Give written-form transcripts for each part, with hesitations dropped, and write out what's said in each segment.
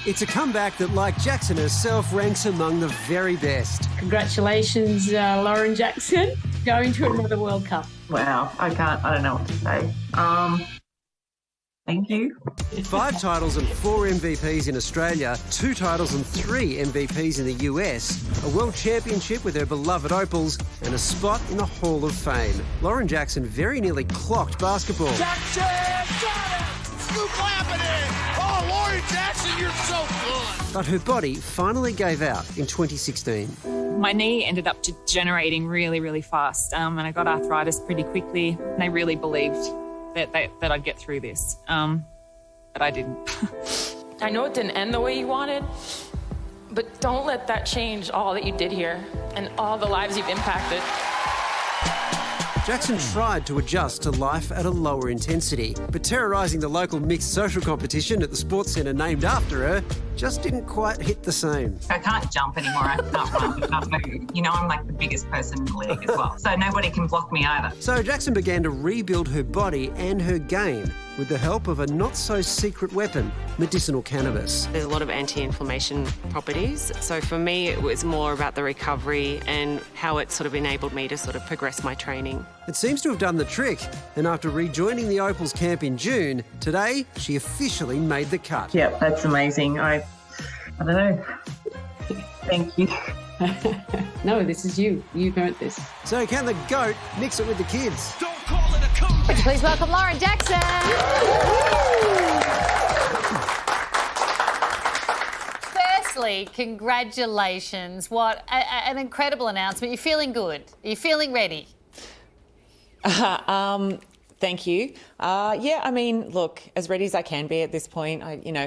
It's a comeback that, like Jackson herself, ranks among the very best. Congratulations, Lauren Jackson, going to another World Cup. Wow, I don't know what to say. Thank you. 5 titles and 4 MVPs in Australia, 2 titles and 3 MVPs in the US, a World Championship with her beloved Opals, and a spot in the Hall of Fame. Lauren Jackson very nearly clocked basketball. Jackson! Got it! Scoop clapping in! Oh, Lauren Jackson, you're so good! But her body finally gave out in 2016. My knee ended up degenerating really, really fast, and I got arthritis pretty quickly. And they really believed that I'd get through this, but I didn't. I know it didn't end the way you wanted, but don't let that change all that you did here and all the lives you've impacted. Jackson tried to adjust to life at a lower intensity, but terrorising the local mixed social competition at the sports centre named after her just didn't quite hit the same. I can't jump anymore. I can't run. I can't move. You know, I'm like the biggest person in the league as well, so nobody can block me either. So Jackson began to rebuild her body and her game with the help of a not-so-secret weapon, medicinal cannabis. There's a lot of anti-inflammation properties. So for me, it was more about the recovery and how it sort of enabled me to sort of progress my training. It seems to have done the trick, and after rejoining the Opals camp in June, today she officially made the cut. Yep, that's amazing. I don't know. Thank you. No, this is you. You've earned this. So can the GOAT mix it with the kids? Don't call it a comeback! Would you please welcome Lauren Jackson? Firstly, congratulations. What an incredible announcement. You're feeling good. You're feeling ready. Thank you. Yeah, I mean, look, as ready as I can be at this point.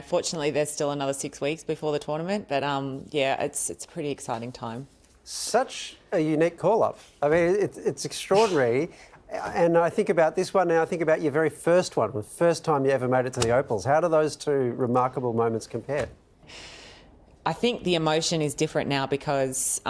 Fortunately, there's still another 6 weeks before the tournament, but yeah, it's a pretty exciting time. Such a unique call-up. I mean, it's extraordinary. And I think about this one now, I think about your very first one, the first time you ever made it to the Opals. How do those two remarkable moments compare? I think the emotion is different now because,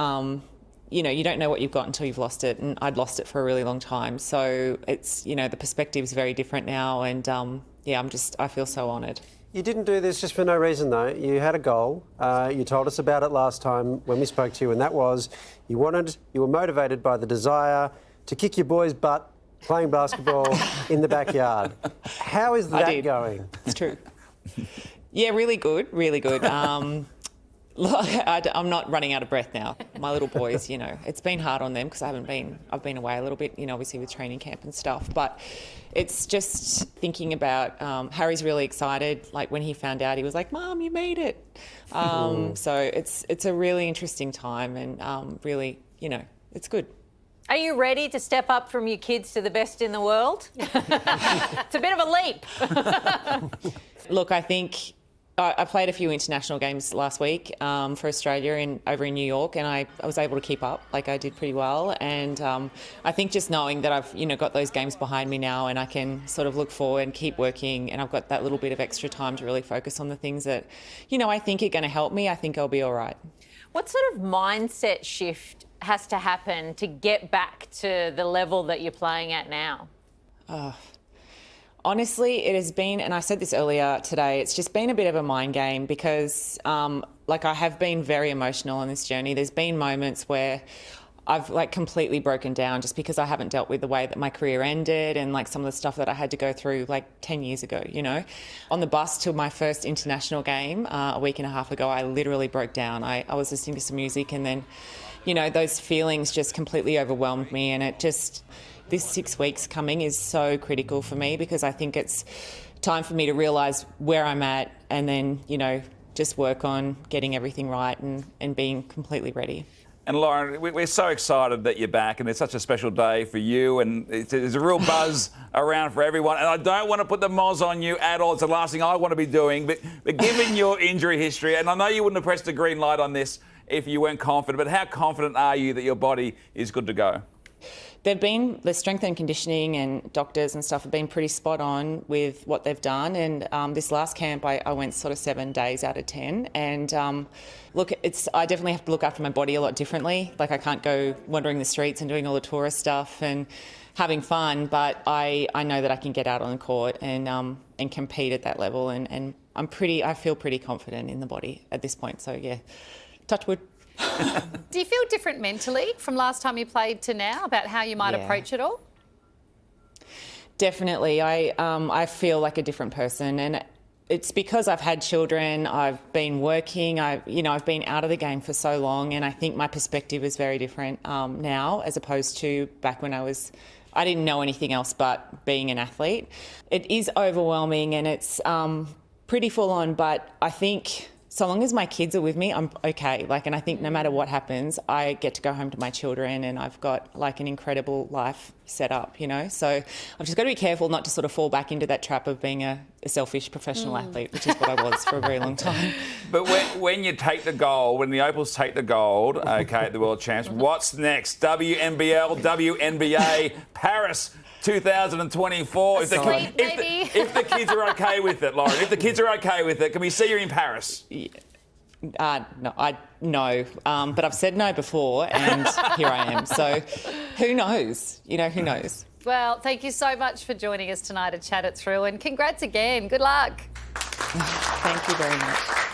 you don't know what you've got until you've lost it, and I'd lost it for a really long time. So it's, the perspective is very different now, and yeah, I feel so honoured. You didn't do this just for no reason, though. You had a goal. You told us about it last time when we spoke to you, and that was you were motivated by the desire to kick your boy's butt playing basketball in the backyard. How is that going? It's true. Yeah, really good, really good. I'm not running out of breath now. My little boys, it's been hard on them because I've been away a little bit, obviously with training camp and stuff. But it's just thinking about, Harry's really excited. Like when he found out, he was like, "Mom, you made it." So it's a really interesting time and really, it's good. Are you ready to step up from your kids to the best in the world? It's a bit of a leap. Look, I think I played a few international games last week for Australia over in New York, and I was able to keep up. Like, I did pretty well. And I think just knowing that I've, got those games behind me now and I can sort of look forward and keep working, and I've got that little bit of extra time to really focus on the things that, I think are going to help me, I think I'll be all right. What sort of mindset shift has to happen to get back to the level that you're playing at now? Honestly, it has been, and I said this earlier today, it's just been a bit of a mind game because, I have been very emotional on this journey. There's been moments where I've completely broken down just because I haven't dealt with the way that my career ended and some of the stuff that I had to go through 10 years ago, On the bus to my first international game a week and a half ago, I literally broke down. I was listening to some music and then, those feelings just completely overwhelmed me, and this 6 weeks coming is so critical for me because I think it's time for me to realise where I'm at and then, just work on getting everything right and being completely ready. And Lauren, we're so excited that you're back, and it's such a special day for you, and there's a real buzz around for everyone. And I don't want to put the moz on you at all. It's the last thing I want to be doing. But given your injury history, and I know you wouldn't have pressed the green light on this if you weren't confident, but how confident are you that your body is good to go? the strength and conditioning and doctors and stuff have been pretty spot on with what they've done. And this last camp, I went sort of 7 days out of 10. And look, I definitely have to look after my body a lot differently. Like I can't go wandering the streets and doing all the tourist stuff and having fun, but I know that I can get out on the court and compete at that level. And I feel pretty confident in the body at this point. So yeah, touch wood. Do you feel different mentally from last time you played to now about how you might approach it all? Definitely. I feel like a different person, and it's because I've had children, I've been working, I've been out of the game for so long, and I think my perspective is very different now as opposed to back when I didn't know anything else but being an athlete. It is overwhelming and it's pretty full on, but I think so long as my kids are with me, I'm okay. And I think no matter what happens, I get to go home to my children and I've got an incredible life set up, So I've just got to be careful not to sort of fall back into that trap of being a selfish professional athlete, which is what I was for a very long time. But when you take the gold, when the Opals take the gold, okay, at the World Champs, what's next? WNBL, WNBA, Paris 2024. If the kids are okay with it, Lauren, if the kids are okay with it, can we see you in Paris? No, but I've said no before, and here I am. So, who knows? Who knows? Well, thank you so much for joining us tonight to chat it through, and congrats again. Good luck. Thank you very much.